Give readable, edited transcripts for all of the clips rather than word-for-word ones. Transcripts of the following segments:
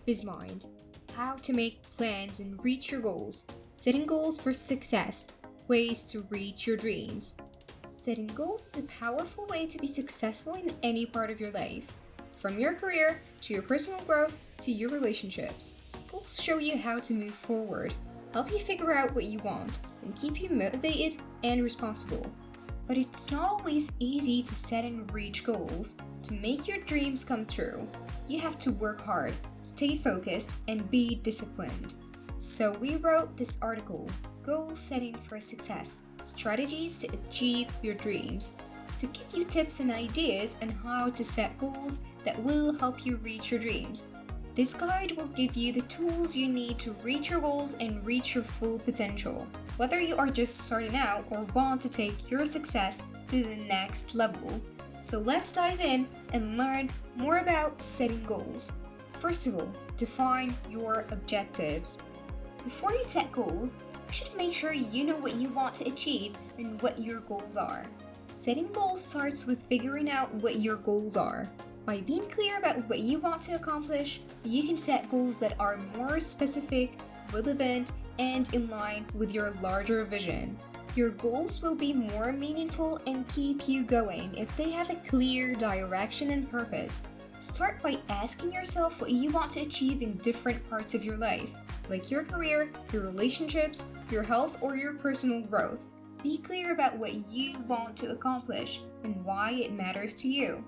BizMind. How to make plans and reach your goals. Setting goals for success. Ways to reach your dreams. Setting goals is a powerful way to be successful in any part of your life. From your career, to your personal growth, to your relationships. Goals show you how to move forward, help you figure out what you want, and keep you motivated and responsible. But it's not always easy to set and reach goals. To make your dreams come true, you have to work hard, stay focused, and be disciplined. So we wrote this article, Goal Setting for Success, Strategies to Achieve Your Dreams, to give you tips and ideas on how to set goals that will help you reach your dreams. This guide will give you the tools you need to reach your goals and reach your full potential, whether you are just starting out or want to take your success to the next level. So let's dive in and learn more about setting goals. First of all, define your objectives. Before you set goals, you should make sure you know what you want to achieve and what your goals are. Setting goals starts with figuring out what your goals are. By being clear about what you want to accomplish, you can set goals that are more specific, relevant, and in line with your larger vision. Your goals will be more meaningful and keep you going if they have a clear direction and purpose. Start by asking yourself what you want to achieve in different parts of your life, like your career, your relationships, your health, or your personal growth. Be clear about what you want to accomplish and why it matters to you.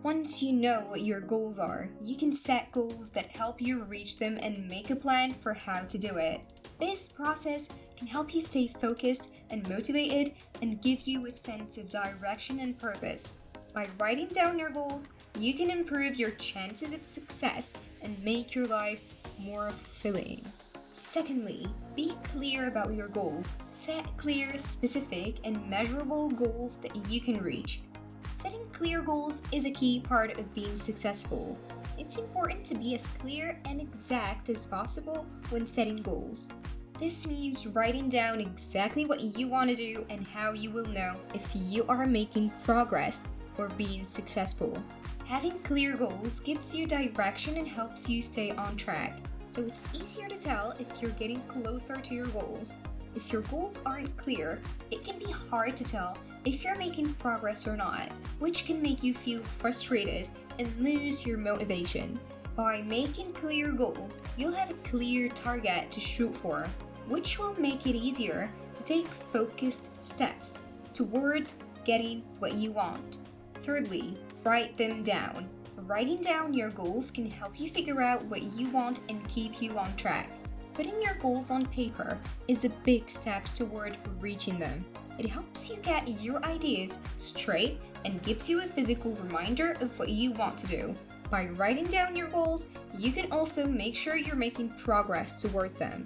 Once you know what your goals are, you can set goals that help you reach them and make a plan for how to do it. This process can help you stay focused and motivated and give you a sense of direction and purpose. By writing down your goals, you can improve your chances of success and make your life more fulfilling. Secondly, be clear about your goals. Set clear, specific, and measurable goals that you can reach. Setting clear goals is a key part of being successful. It's important to be as clear and exact as possible when setting goals. This means writing down exactly what you want to do and how you will know if you are making progress or being successful. Having clear goals gives you direction and helps you stay on track, so it's easier to tell if you're getting closer to your goals. If your goals aren't clear, it can be hard to tell if you're making progress or not, which can make you feel frustrated and lose your motivation. By making clear goals, you'll have a clear target to shoot for, which will make it easier to take focused steps toward getting what you want. Thirdly, write them down. Writing down your goals can help you figure out what you want and keep you on track. Putting your goals on paper is a big step toward reaching them. It helps you get your ideas straight and gives you a physical reminder of what you want to do. By writing down your goals, you can also make sure you're making progress toward them.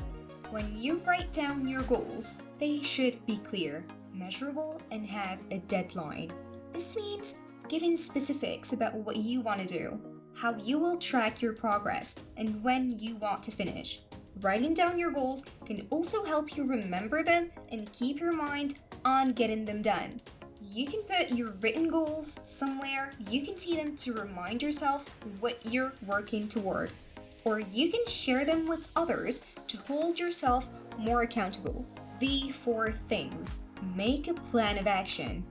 When you write down your goals, they should be clear, measurable, and have a deadline. This means giving specifics about what you want to do, how you will track your progress, and when you want to finish. Writing down your goals can also help you remember them and keep your mind on getting them done. You can put your written goals somewhere you can see them to remind yourself what you're working toward. Or you can share them with others to hold yourself more accountable. The fourth thing, make a plan of action.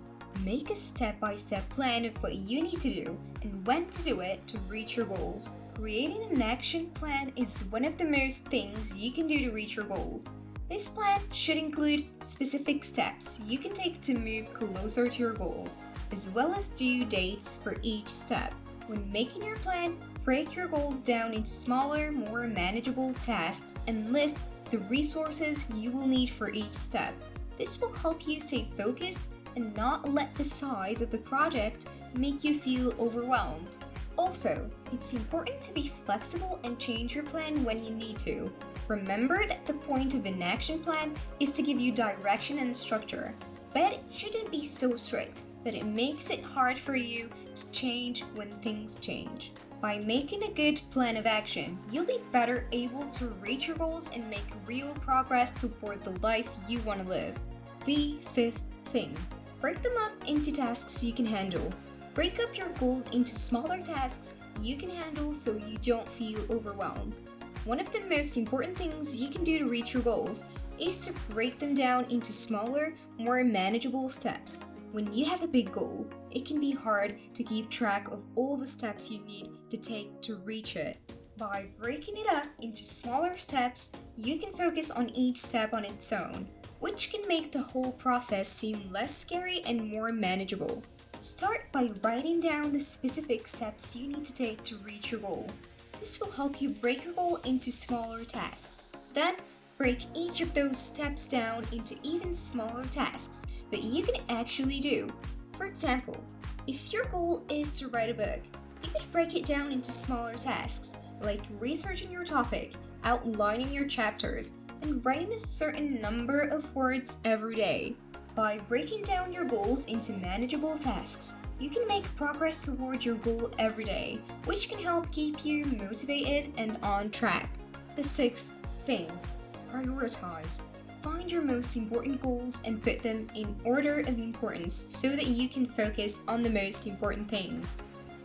Make a step-by-step plan of what you need to do and when to do it to reach your goals. Creating an action plan is one of the most things you can do to reach your goals. This plan should include specific steps you can take to move closer to your goals, as well as due dates for each step. When making your plan, break your goals down into smaller, more manageable tasks and list the resources you will need for each step. This will help you stay focused and not let the size of the project make you feel overwhelmed. Also, it's important to be flexible and change your plan when you need to. Remember that the point of an action plan is to give you direction and structure, but it shouldn't be so strict that it makes it hard for you to change when things change. By making a good plan of action, you'll be better able to reach your goals and make real progress toward the life you want to live. The fifth thing, break them up into tasks you can handle. Break up your goals into smaller tasks you can handle so you don't feel overwhelmed. One of the most important things you can do to reach your goals is to break them down into smaller, more manageable steps. When you have a big goal, it can be hard to keep track of all the steps you need to take to reach it. By breaking it up into smaller steps, you can focus on each step on its own, which can make the whole process seem less scary and more manageable. Start by writing down the specific steps you need to take to reach your goal. This will help you break your goal into smaller tasks. Then, break each of those steps down into even smaller tasks that you can actually do. For example, if your goal is to write a book, you could break it down into smaller tasks, like researching your topic, outlining your chapters, and writing a certain number of words every day. By breaking down your goals into manageable tasks, you can make progress toward your goal every day, which can help keep you motivated and on track. The sixth thing, prioritize. Find your most important goals and put them in order of importance so that you can focus on the most important things.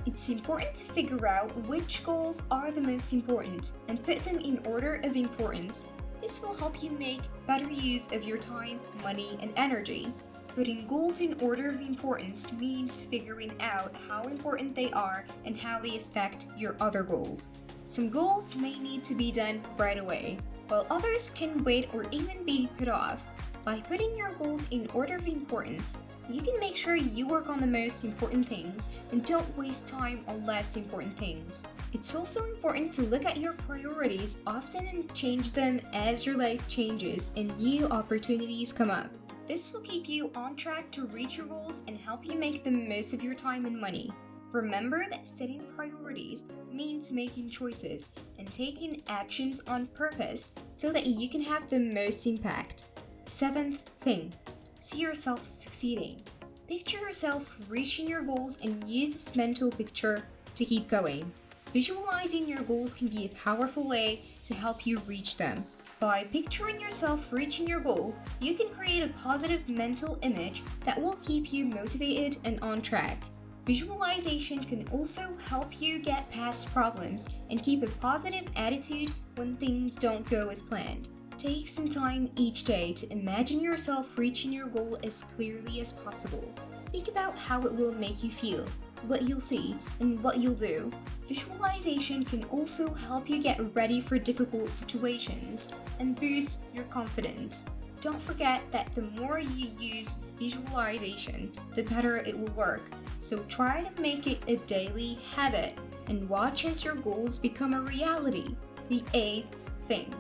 It's important to figure out which goals are the most important and put them in order of importance. This will help you make better use of your time, money, and energy. Putting goals in order of importance means figuring out how important they are and how they affect your other goals. Some goals may need to be done right away, while others can wait or even be put off. By putting your goals in order of importance, you can make sure you work on the most important things and don't waste time on less important things. It's also important to look at your priorities often and change them as your life changes and new opportunities come up. This will keep you on track to reach your goals and help you make the most of your time and money. Remember that setting priorities means making choices and taking actions on purpose so that you can have the most impact. Seventh thing, see yourself succeeding. Picture yourself reaching your goals and use this mental picture to keep going. Visualizing your goals can be a powerful way to help you reach them. By picturing yourself reaching your goal, you can create a positive mental image that will keep you motivated and on track. Visualization can also help you get past problems and keep a positive attitude when things don't go as planned. Take some time each day to imagine yourself reaching your goal as clearly as possible. Think about how it will make you feel, what you'll see, and what you'll do. Visualization can also help you get ready for difficult situations and boost your confidence. Don't forget that the more you use visualization, the better it will work. So try to make it a daily habit and watch as your goals become a reality. The eighth thing,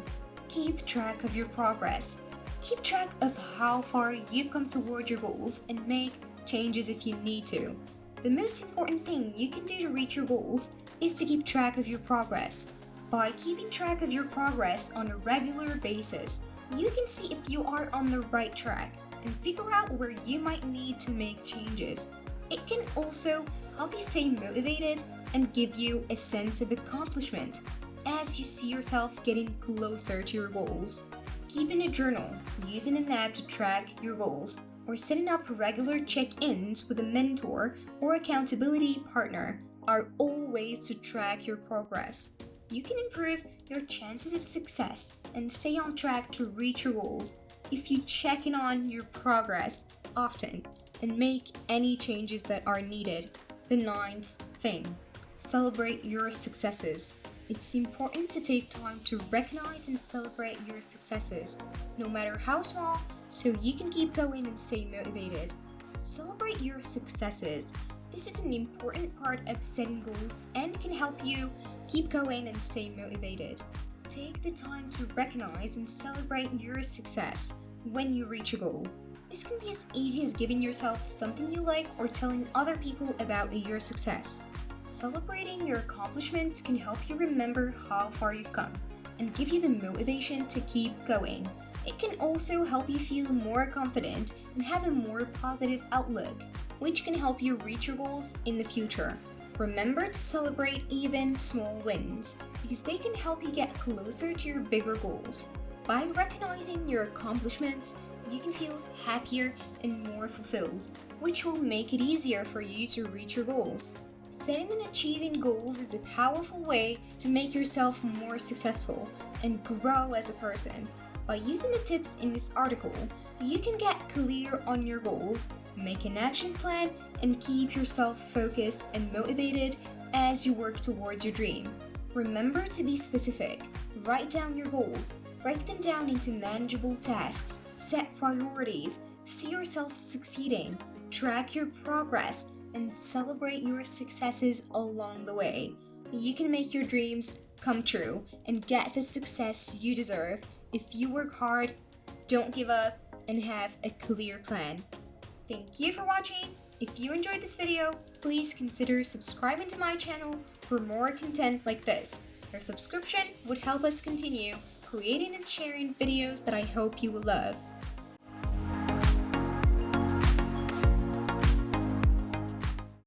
keep track of your progress. Keep track of how far you've come toward your goals and make changes if you need to. The most important thing you can do to reach your goals is to keep track of your progress. By keeping track of your progress on a regular basis, you can see if you are on the right track and figure out where you might need to make changes. It can also help you stay motivated and give you a sense of accomplishment as you see yourself getting closer to your goals. Keeping a journal, using an app to track your goals, or setting up regular check-ins with a mentor or accountability partner are all ways to track your progress. You can improve your chances of success and stay on track to reach your goals if you check in on your progress often and make any changes that are needed. The ninth thing, celebrate your successes. It's important to take time to recognize and celebrate your successes, no matter how small, so you can keep going and stay motivated. Celebrate your successes. This is an important part of setting goals and can help you keep going and stay motivated. Take the time to recognize and celebrate your success when you reach a goal. This can be as easy as giving yourself something you like or telling other people about your success. Celebrating your accomplishments can help you remember how far you've come and give you the motivation to keep going. It can also help you feel more confident and have a more positive outlook, which can help you reach your goals in the future. Remember to celebrate even small wins, because they can help you get closer to your bigger goals. By recognizing your accomplishments, you can feel happier and more fulfilled, which will make it easier for you to reach your goals. Setting and achieving goals is a powerful way to make yourself more successful and grow as a person. By using the tips in this article, you can get clear on your goals, make an action plan, and keep yourself focused and motivated as you work towards your dream. Remember to be specific. Write down your goals. Break them down into manageable tasks. Set priorities. See yourself succeeding. Track your progress and celebrate your successes along the way. You can make your dreams come true and get the success you deserve if you work hard, don't give up, and have a clear plan. Thank you for watching. If you enjoyed this video, please consider subscribing to my channel for more content like this. Your subscription would help us continue creating and sharing videos that I hope you will love.